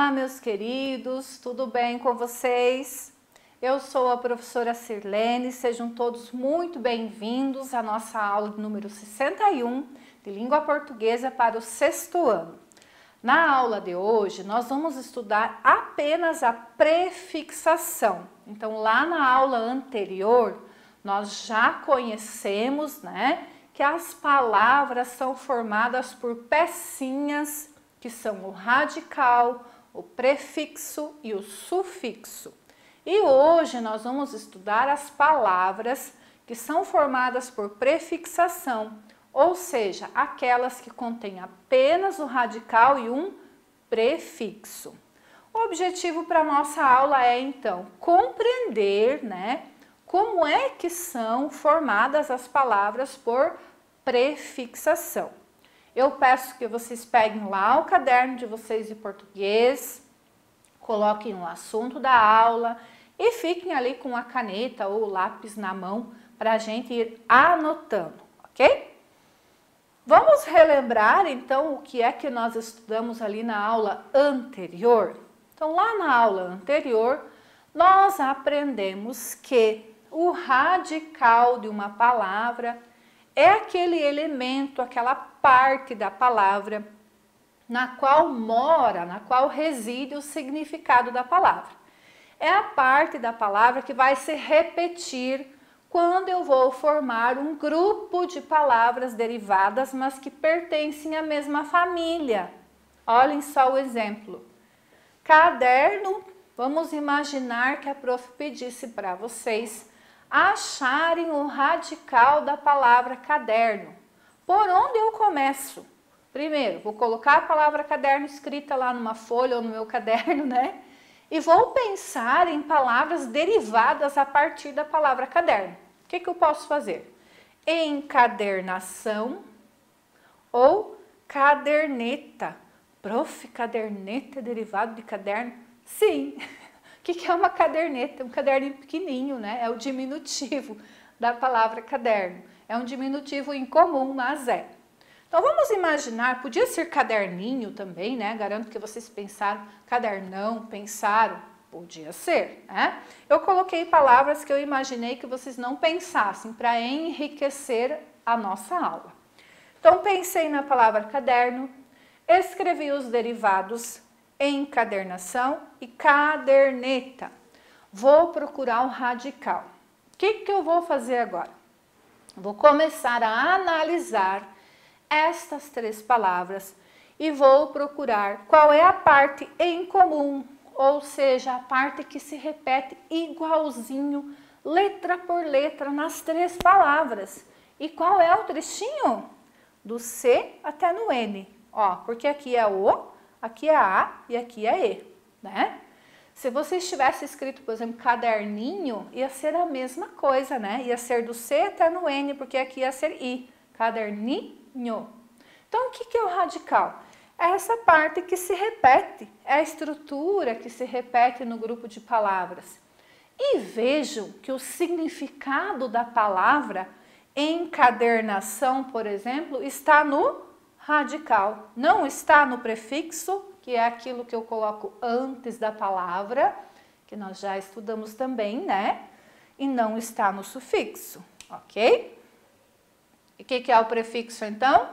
Olá, meus queridos, tudo bem com vocês? Eu sou a professora Sirlene, sejam todos muito bem-vindos à nossa aula número 61 de Língua Portuguesa para o 6º ano. Na aula de hoje, nós vamos estudar apenas a prefixação. Então, lá na aula anterior, nós já conhecemos, que as palavras são formadas por pecinhas, que são o radical, o prefixo e o sufixo. E hoje nós vamos estudar as palavras que são formadas por prefixação, ou seja, aquelas que contêm apenas o radical e um prefixo. O objetivo para a nossa aula é, então, compreender, como é que são formadas as palavras por prefixação. Eu peço que vocês peguem lá o caderno de vocês de português, coloquem o assunto da aula e fiquem ali com a caneta ou o lápis na mão para a gente ir anotando, ok? Vamos relembrar então o que é que nós estudamos ali na aula anterior? Então, lá na aula anterior, nós aprendemos que o radical de uma palavra é aquele elemento, aquela parte da palavra na qual reside o significado da palavra. É a parte da palavra que vai se repetir quando eu vou formar um grupo de palavras derivadas, mas que pertencem à mesma família. Olhem só o exemplo. Caderno, vamos imaginar que a prof pedisse para vocês acharem o radical da palavra caderno. Por onde eu começo? Primeiro, vou colocar a palavra caderno escrita lá numa folha ou no meu caderno, E vou pensar em palavras derivadas a partir da palavra caderno. O que eu posso fazer? Encadernação ou caderneta. Prof, caderneta é derivado de caderno? Sim. O que é uma caderneta? Um caderninho pequenininho, É o diminutivo da palavra caderno. É um diminutivo incomum, mas é. Então, vamos imaginar, podia ser caderninho também, Garanto que vocês pensaram, cadernão, pensaram, podia ser, Eu coloquei palavras que eu imaginei que vocês não pensassem, para enriquecer a nossa aula. Então, pensei na palavra caderno, escrevi os derivados encadernação e caderneta. Vou procurar o radical. O que eu vou fazer agora? Vou começar a analisar estas 3 palavras e vou procurar qual é a parte em comum, ou seja, a parte que se repete igualzinho, letra por letra, nas 3 palavras. E qual é o trechinho? Do C até no N. Porque aqui é o, aqui é A e aqui é E, Se vocês tivessem escrito, por exemplo, caderninho, ia ser a mesma coisa, Ia ser do C até no N, porque aqui ia ser I, caderninho. Então, o que é o radical? É essa parte que se repete, é a estrutura que se repete no grupo de palavras. E vejam que o significado da palavra encadernação, por exemplo, está no radical, não está no prefixo, que é aquilo que eu coloco antes da palavra, que nós já estudamos também, E não está no sufixo, ok? E o que é o prefixo, então?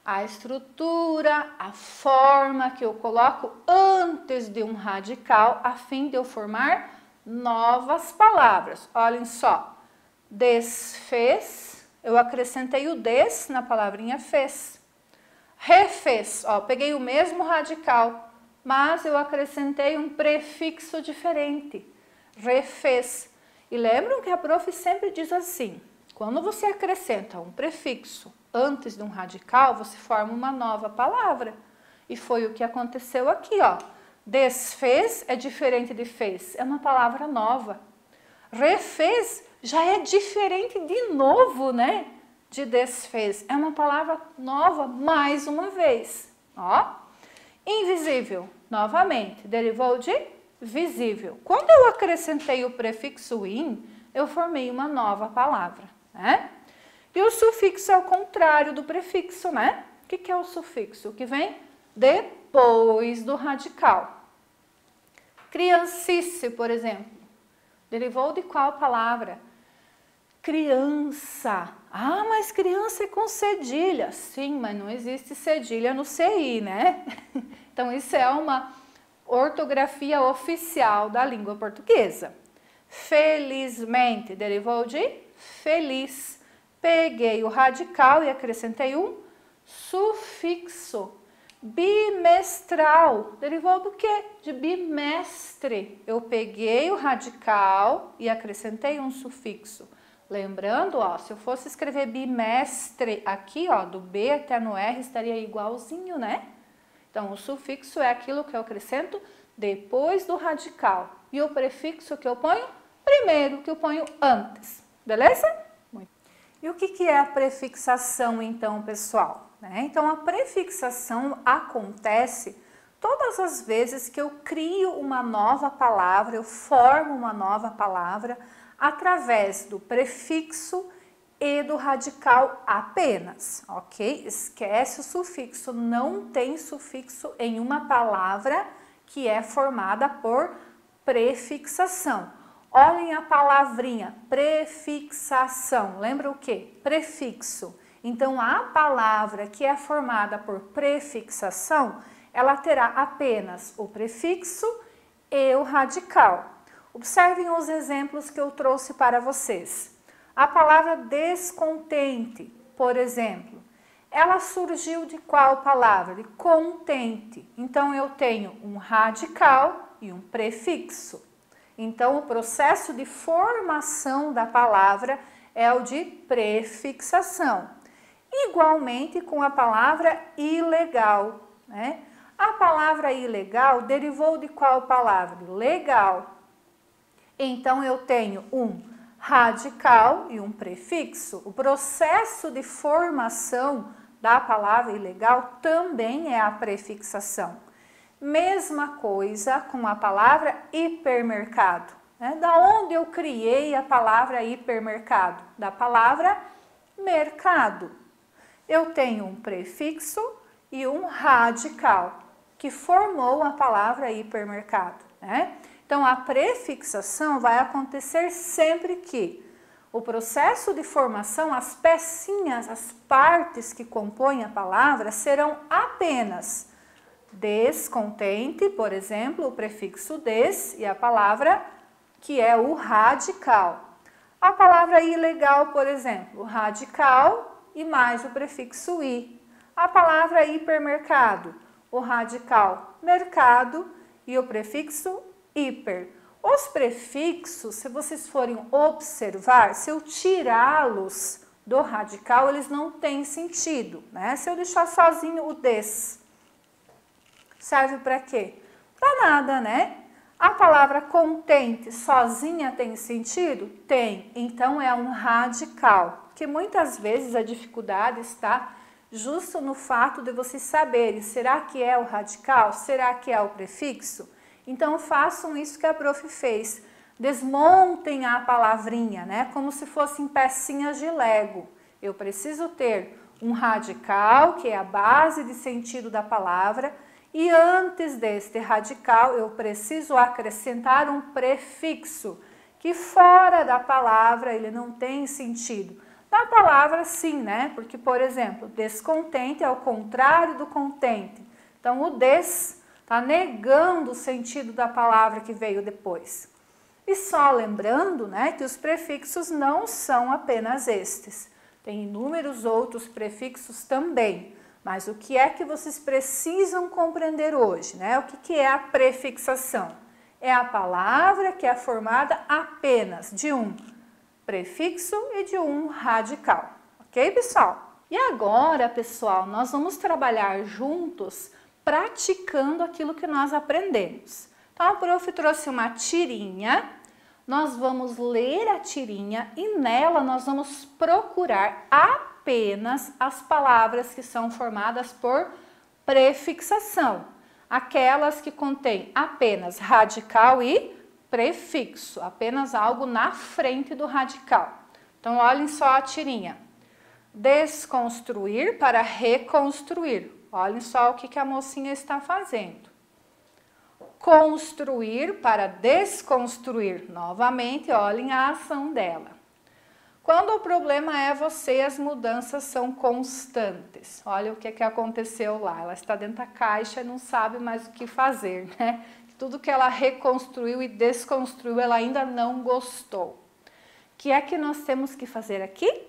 A estrutura, a forma que eu coloco antes de um radical, a fim de eu formar novas palavras. Olhem só, desfez, eu acrescentei o des na palavrinha fez. Refez, peguei o mesmo radical, mas eu acrescentei um prefixo diferente, refez. E lembram que a prof sempre diz assim, quando você acrescenta um prefixo antes de um radical, você forma uma nova palavra. E foi o que aconteceu aqui, Desfez é diferente de fez, é uma palavra nova. Refez já é diferente de novo, De desfez, é uma palavra nova mais uma vez. Invisível, novamente, derivou de visível. Quando eu acrescentei o prefixo in, eu formei uma nova palavra, E o sufixo é o contrário do prefixo, O que é o sufixo? O que vem depois do radical. Criancice, por exemplo, derivou de qual palavra? Criança. Ah, mas criança é com cedilha. Sim, mas não existe cedilha no CI, né? Então, isso é uma ortografia oficial da língua portuguesa. Felizmente, derivou de feliz. Peguei o radical e acrescentei um sufixo. Bimestral, derivou do quê? De bimestre. Eu peguei o radical e acrescentei um sufixo. Lembrando, ó, se eu fosse escrever bimestre aqui, ó, do B até no R, estaria igualzinho, né? Então, o sufixo é aquilo que eu acrescento depois do radical. E o prefixo que eu ponho primeiro, que eu ponho antes. Beleza? E o que é a prefixação, então, pessoal? Então, a prefixação acontece todas as vezes que eu crio uma nova palavra, eu formo uma nova palavra através do prefixo e do radical apenas, ok? Esquece o sufixo, não tem sufixo em uma palavra que é formada por prefixação. Olhem a palavrinha prefixação, lembra o quê? Prefixo. Então, a palavra que é formada por prefixação, ela terá apenas o prefixo e o radical. Observem os exemplos que eu trouxe para vocês. A palavra descontente, por exemplo, ela surgiu de qual palavra? De contente. Então, eu tenho um radical e um prefixo. Então, o processo de formação da palavra é o de prefixação. Igualmente com a palavra ilegal, né? A palavra ilegal derivou de qual palavra? Legal. Então, eu tenho um radical e um prefixo. O processo de formação da palavra ilegal também é a prefixação. Mesma coisa com a palavra hipermercado. Da onde eu criei a palavra hipermercado? Da palavra mercado. Eu tenho um prefixo e um radical, que formou a palavra hipermercado, né? Então, a prefixação vai acontecer sempre que o processo de formação, as pecinhas, as partes que compõem a palavra serão apenas descontente, por exemplo, o prefixo des e a palavra que é o radical. A palavra ilegal, por exemplo, o radical e mais o prefixo i. A palavra hipermercado, o radical mercado e o prefixo hiper. Os prefixos, se vocês forem observar, se eu tirá-los do radical, eles não têm sentido, né? Se eu deixar sozinho o des, serve para quê? Para nada, né? A palavra contente sozinha tem sentido? Tem. Então, é um radical. Porque muitas vezes a dificuldade está justo no fato de vocês saberem, será que é o radical? Será que é o prefixo? Então, façam isso que a prof fez. Desmontem a palavrinha, né? Como se fossem pecinhas de Lego. Eu preciso ter um radical, que é a base de sentido da palavra, e antes deste radical, eu preciso acrescentar um prefixo, que fora da palavra ele não tem sentido. Na palavra, sim, né? Porque, por exemplo, descontente é o contrário do contente. Então, o des está negando o sentido da palavra que veio depois. E só lembrando, né, que os prefixos não são apenas estes. Tem inúmeros outros prefixos também. Mas o que é que vocês precisam compreender hoje, né? O que é a prefixação? É a palavra que é formada apenas de um prefixo e de um radical. Ok, pessoal? E agora, pessoal, nós vamos trabalhar juntos praticando aquilo que nós aprendemos. Então, a prof trouxe uma tirinha, nós vamos ler a tirinha e nela nós vamos procurar apenas as palavras que são formadas por prefixação, aquelas que contêm apenas radical e prefixo, apenas algo na frente do radical. Então, olhem só a tirinha. Desconstruir para reconstruir. Olhem só o que a mocinha está fazendo. construir para desconstruir. Novamente, olhem a ação dela. Quando o problema é você, as mudanças são constantes. Olha o que aconteceu lá. Ela está dentro da caixa e não sabe mais o que fazer, né? Tudo que ela reconstruiu e desconstruiu, ela ainda não gostou. O que é que nós temos que fazer aqui?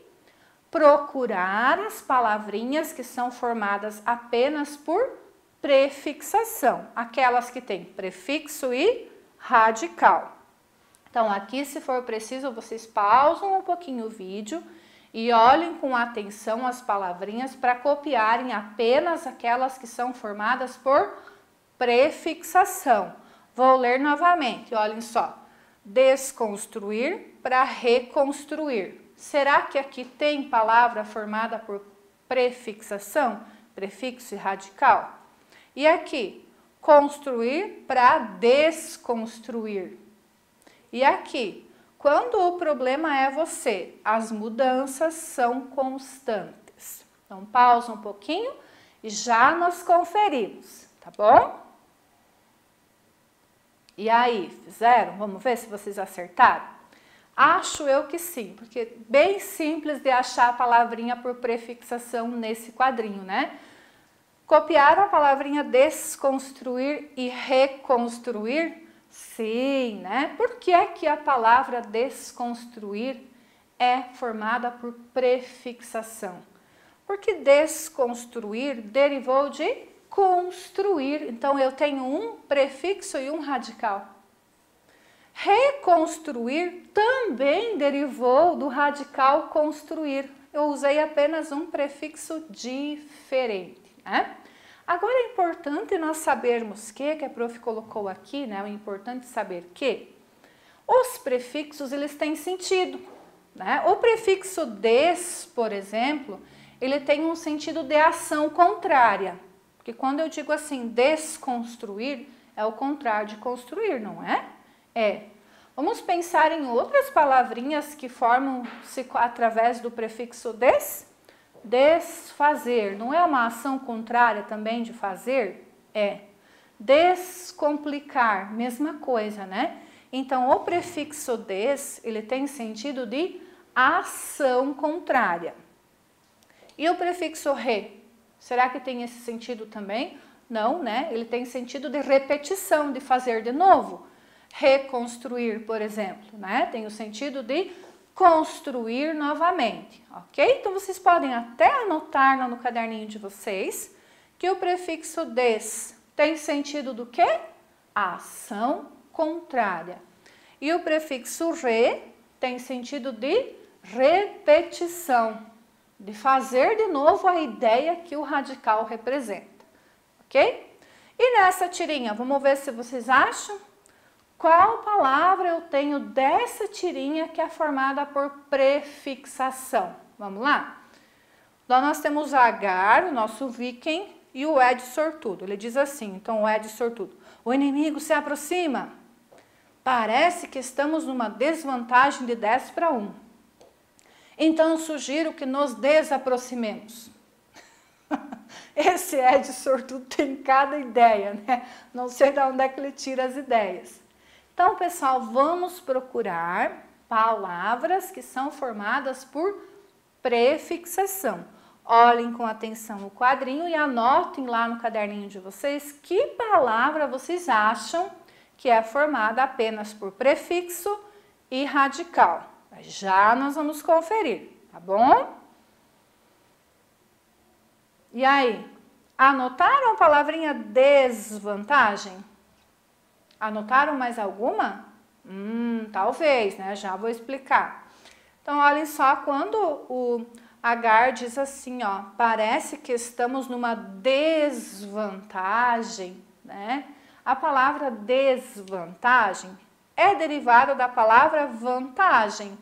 Procurar as palavrinhas que são formadas apenas por prefixação. Aquelas que têm prefixo e radical. Então, aqui, se for preciso, vocês pausam um pouquinho o vídeo e olhem com atenção as palavrinhas para copiarem apenas aquelas que são formadas por prefixação. Vou ler novamente, olhem só. Desconstruir para reconstruir. Será que aqui tem palavra formada por prefixação, prefixo e radical? E aqui, construir para desconstruir. E aqui, quando o problema é você, as mudanças são constantes. Então, pausa um pouquinho e já nós conferimos, tá bom? E aí, fizeram? Vamos ver se vocês acertaram? Acho eu que sim, porque é bem simples de achar a palavrinha por prefixação nesse quadrinho, né? Copiaram a palavrinha desconstruir e reconstruir? Sim, né? Por que é que a palavra desconstruir é formada por prefixação? Porque desconstruir derivou de construir. Então, eu tenho um prefixo e um radical. Reconstruir também derivou do radical construir. Eu usei apenas um prefixo diferente, né? Agora é importante nós sabermos que a prof colocou aqui, né? É importante saber que os prefixos, eles têm sentido, né? O prefixo des, por exemplo, ele tem um sentido de ação contrária. Porque quando eu digo assim, desconstruir, é o contrário de construir, não é? É. Vamos pensar em outras palavrinhas que formam-se através do prefixo des? Desfazer, não é uma ação contrária também de fazer? É. Descomplicar, mesma coisa, né? Então, o prefixo des, ele tem sentido de ação contrária. E o prefixo re, será que tem esse sentido também? Não, né? Ele tem sentido de repetição, de fazer de novo. Reconstruir, por exemplo, né? Tem o sentido de construir novamente, ok? Então, vocês podem até anotar no caderninho de vocês que o prefixo des tem sentido do quê? Ação contrária. E o prefixo re tem sentido de repetição, de fazer de novo a ideia que o radical representa, ok? E nessa tirinha, vamos ver se vocês acham? Qual palavra eu tenho dessa tirinha que é formada por prefixação? Vamos lá? Então, nós temos Agar, o nosso viking, e o Ed sortudo. Ele diz assim, então o Ed sortudo. O inimigo se aproxima. Parece que estamos numa desvantagem de 10 para 1. Então, sugiro que nos desaproximemos. Esse Ed sortudo tem cada ideia, né? Não sei de onde é que ele tira as ideias. Então, pessoal, vamos procurar palavras que são formadas por prefixação. Olhem com atenção o quadrinho e anotem lá no caderninho de vocês que palavra vocês acham que é formada apenas por prefixo e radical. Já nós vamos conferir, tá bom? E aí, anotaram a palavrinha desvantagem? Anotaram mais alguma? Talvez, né? Já vou explicar. Então, olhem só, quando o Agar diz assim, ó, parece que estamos numa desvantagem, né? A palavra desvantagem é derivada da palavra vantagem.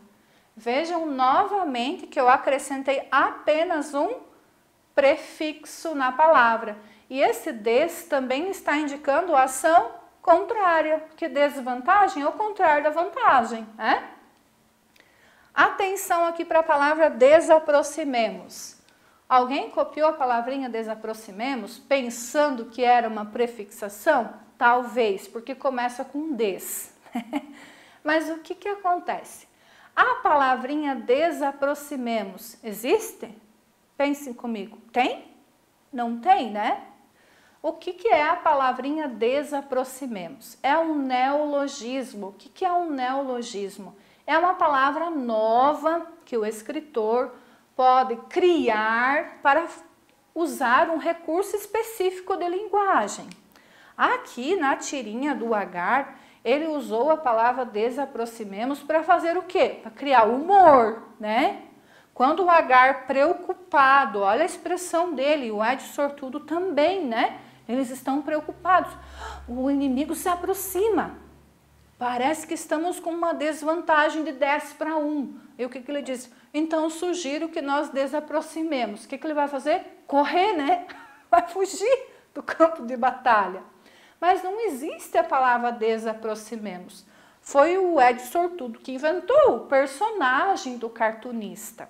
Vejam novamente que eu acrescentei apenas um prefixo na palavra. E esse des também está indicando a ação contrária, porque desvantagem é o contrário da vantagem, né? Atenção aqui para a palavra desaproximemos. Alguém copiou a palavrinha desaproximemos pensando que era uma prefixação? Talvez, porque começa com des. Mas o que acontece? A palavrinha desaproximemos existe? Pensem comigo. Tem? Não tem, né? O que é a palavrinha desaproximemos? É um neologismo. O que é um neologismo? É uma palavra nova que o escritor pode criar para usar um recurso específico de linguagem. Aqui na tirinha do Agar, ele usou a palavra desaproximemos para fazer o quê? Para criar humor, né? Quando o Agar preocupado, olha a expressão dele, o Ed Sortudo também, né? Eles estão preocupados. O inimigo se aproxima. Parece que estamos com uma desvantagem de 10-1. E o que ele diz? Então, sugiro que nós desaproximemos. O que ele vai fazer? Correr, né? Vai fugir do campo de batalha. Mas não existe a palavra desaproximemos. Foi o Ed Sortudo que inventou o personagem do cartunista.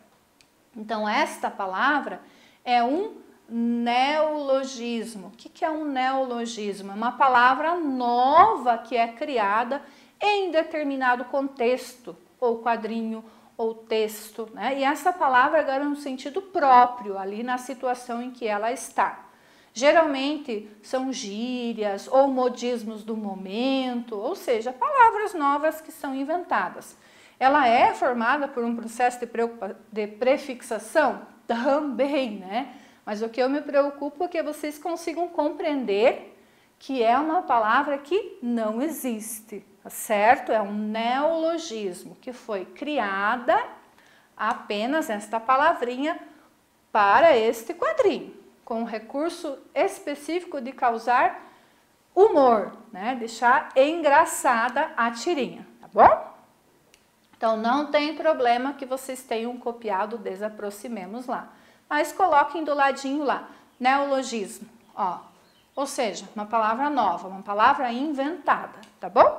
Então, esta palavra é um neologismo. O que é um neologismo? É uma palavra nova que é criada em determinado contexto, ou quadrinho, ou texto, né? E essa palavra ganha um sentido próprio ali na situação em que ela está. Geralmente são gírias ou modismos do momento, ou seja, palavras novas que são inventadas. Ela é formada por um processo de prefixação? Também, né? Mas o que eu me preocupo é que vocês consigam compreender que é uma palavra que não existe, tá certo? É um neologismo que foi criada apenas esta palavrinha para este quadrinho, com o recurso específico de causar humor, né? Deixar engraçada a tirinha, tá bom? Então não tem problema que vocês tenham copiado o desaproximemos lá. Mas coloquem do ladinho lá, neologismo, ó. Ou seja, uma palavra nova, uma palavra inventada, tá bom?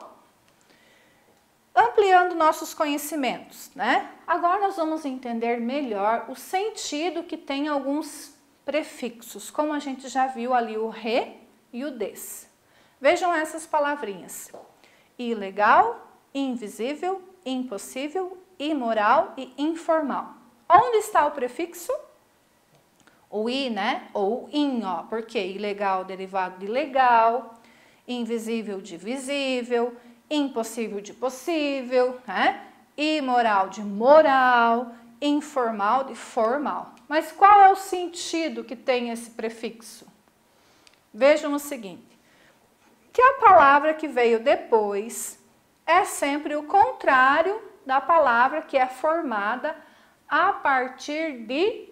Ampliando nossos conhecimentos, né? Agora nós vamos entender melhor o sentido que tem alguns prefixos, como a gente já viu ali o re e o des. Vejam essas palavrinhas: ilegal, invisível, impossível, imoral e informal. Onde está o prefixo? O i, né? Ou o in, ó. Porque ilegal derivado de legal, invisível de visível, impossível de possível, né? Imoral de moral, informal de formal. Mas qual é o sentido que tem esse prefixo? Vejam o seguinte, que a palavra que veio depois é sempre o contrário da palavra que é formada a partir de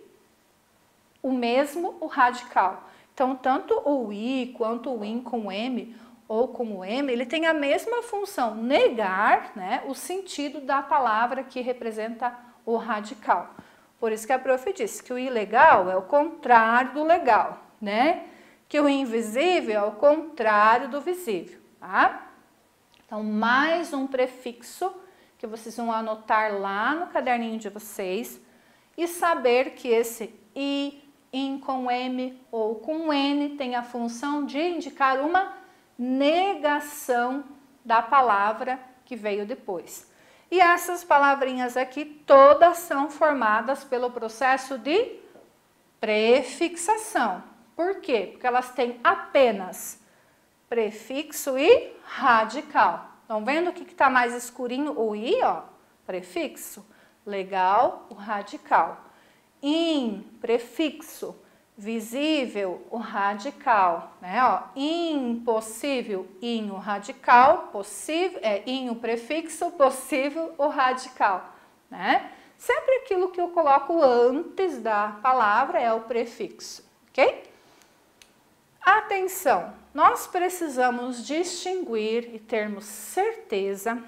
o mesmo, o radical. Então, tanto o i quanto o in com m ou com o m, ele tem a mesma função, negar, né, o sentido da palavra que representa o radical. Por isso que a prof disse que o ilegal é o contrário do legal, né? Que o invisível é o contrário do visível, tá? Então, mais um prefixo que vocês vão anotar lá no caderninho de vocês e saber que esse i, in com m ou com n tem a função de indicar uma negação da palavra que veio depois. E essas palavrinhas aqui todas são formadas pelo processo de prefixação. Por quê? Porque elas têm apenas prefixo e radical. Estão vendo o que está mais escurinho? O i, ó, prefixo. Legal, o radical. In, prefixo. Visível, o radical, né? Ó, impossível, in, o radical, possível, in, o prefixo, possível, o radical, né? Sempre aquilo que eu coloco antes da palavra é o prefixo, ok? Atenção, nós precisamos distinguir e termos certeza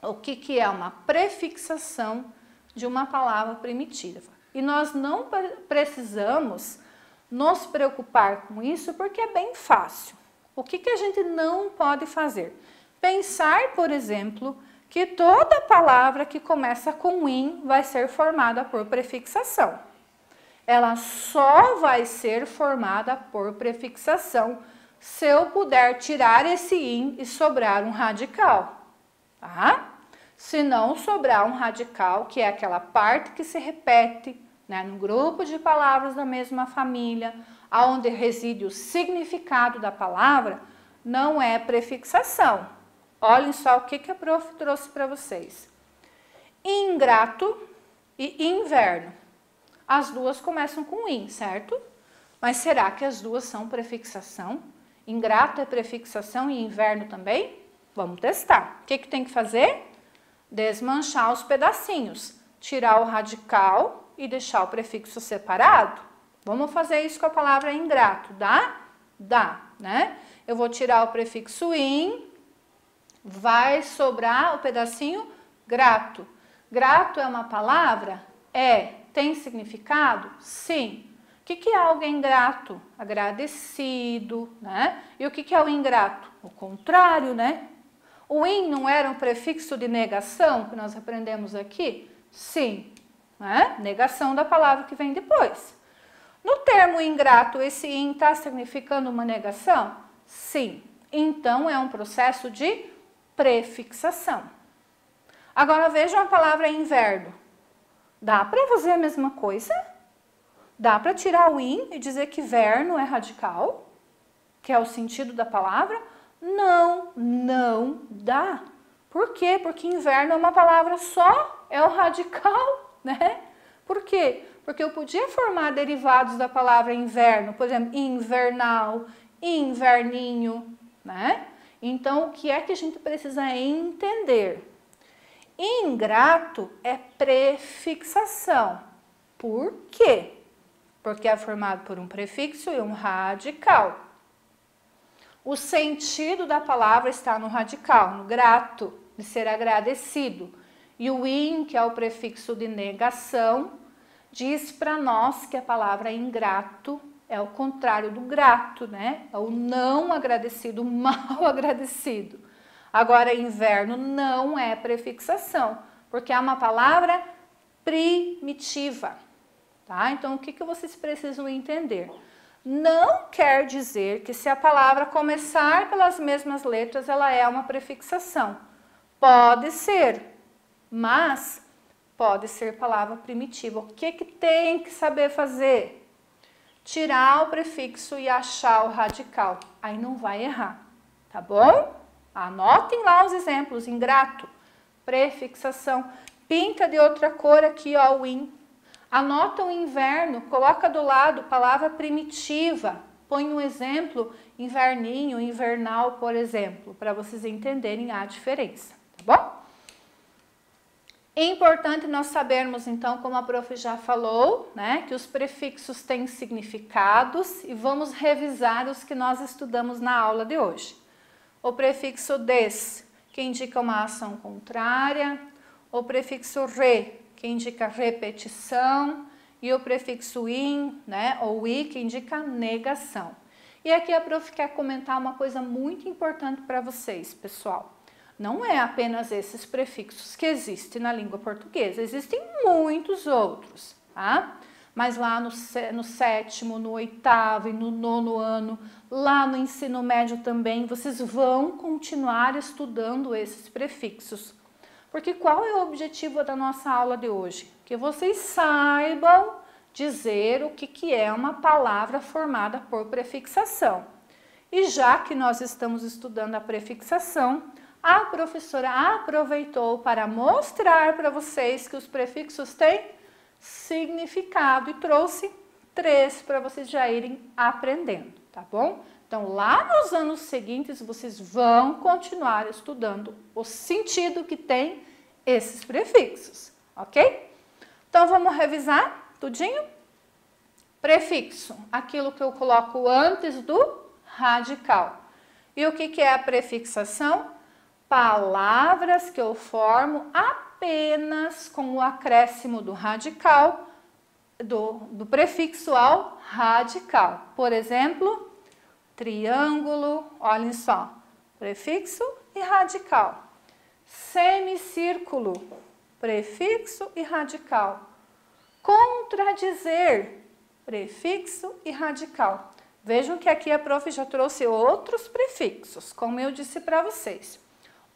o que é uma prefixação de uma palavra primitiva. E nós não precisamos nos preocupar com isso porque é bem fácil. O que a gente não pode fazer? Pensar, por exemplo, que toda palavra que começa com in vai ser formada por prefixação. ela só vai ser formada por prefixação se eu puder tirar esse in e sobrar um radical, tá? Se não sobrar um radical, que é aquela parte que se repete, né, no grupo de palavras da mesma família, onde reside o significado da palavra, não é prefixação. Olhem só o que a prof trouxe para vocês. Ingrato e inverno. As duas começam com in, certo? Mas será que as duas são prefixação? Ingrato é prefixação e inverno também? Vamos testar. O que tem que fazer? Desmanchar os pedacinhos. Tirar o radical e deixar o prefixo separado. Vamos fazer isso com a palavra ingrato, dá? Dá, né? Eu vou tirar o prefixo in, vai sobrar o pedacinho grato. Grato é uma palavra? É. Tem significado? Sim. O que é alguém grato? Agradecido, né? E o que é o ingrato? O contrário, né? O in não era um prefixo de negação que nós aprendemos aqui? Sim, né? Negação da palavra que vem depois. No termo ingrato, esse in está significando uma negação? Sim. Então, é um processo de prefixação. Agora, vejam a palavra inverno. Dá para fazer a mesma coisa? Dá para tirar o in e dizer que verno é radical? Que é o sentido da palavra? Não, não dá. Por quê? Porque inverno é uma palavra só, é o radical, né? Por quê? Porque eu podia formar derivados da palavra inverno, por exemplo, invernal, inverninho, né? Então, o que é que a gente precisa entender? Ingrato é prefixação. Por quê? Porque é formado por um prefixo e um radical. O sentido da palavra está no radical, no grato, de ser agradecido. E o in, que é o prefixo de negação, diz para nós que a palavra ingrato é o contrário do grato, né? É o não agradecido, o mal agradecido. Agora, inverno não é prefixação, porque é uma palavra primitiva, tá? Então, o que vocês precisam entender? Não quer dizer que se a palavra começar pelas mesmas letras, ela é uma prefixação. Pode ser, mas pode ser palavra primitiva. O que tem que saber fazer? Tirar o prefixo e achar o radical. Aí não vai errar, tá bom? Anotem lá os exemplos. Ingrato, prefixação. Pinta de outra cor aqui, ó, o in. Anota o inverno, coloca do lado palavra primitiva. Põe um exemplo, inverninho, invernal, por exemplo, para vocês entenderem a diferença, tá bom? É importante nós sabermos, então, como a prof já falou, né, que os prefixos têm significados e vamos revisar os que nós estudamos na aula de hoje. O prefixo des, que indica uma ação contrária, o prefixo re, que indica repetição, e o prefixo in, né, ou i, que indica negação. E aqui a prof quer comentar uma coisa muito importante para vocês, pessoal. Não é apenas esses prefixos que existem na língua portuguesa, existem muitos outros, tá? Mas lá no 7º, no 8º e no 9º ano, lá no ensino médio também, vocês vão continuar estudando esses prefixos. Porque qual é o objetivo da nossa aula de hoje? Que vocês saibam dizer o que é uma palavra formada por prefixação. E já que nós estamos estudando a prefixação, a professora aproveitou para mostrar para vocês que os prefixos têm significado e trouxe 3 para vocês já irem aprendendo, tá bom? Então, lá nos anos seguintes, vocês vão continuar estudando o sentido que tem esses prefixos, ok? Então, vamos revisar tudinho? Prefixo, aquilo que eu coloco antes do radical. E o que é a prefixação? Palavras que eu formo apenas com o acréscimo do radical, do prefixo ao radical. Por exemplo, triângulo, olhem só, prefixo e radical. Semicírculo, prefixo e radical. Contradizer, prefixo e radical. Vejam que aqui a prof já trouxe outros prefixos, como eu disse para vocês.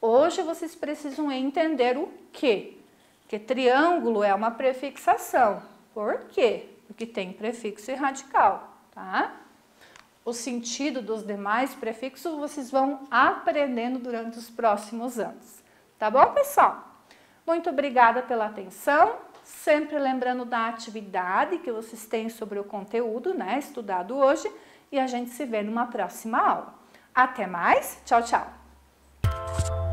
Hoje vocês precisam entender o quê? Porque triângulo é uma prefixação. Por quê? Porque tem prefixo e radical, tá? O sentido dos demais prefixos vocês vão aprendendo durante os próximos anos. Tá bom, pessoal? Muito obrigada pela atenção. Sempre lembrando da atividade que vocês têm sobre o conteúdo, né, estudado hoje. E a gente se vê numa próxima aula. Até mais. Tchau, tchau.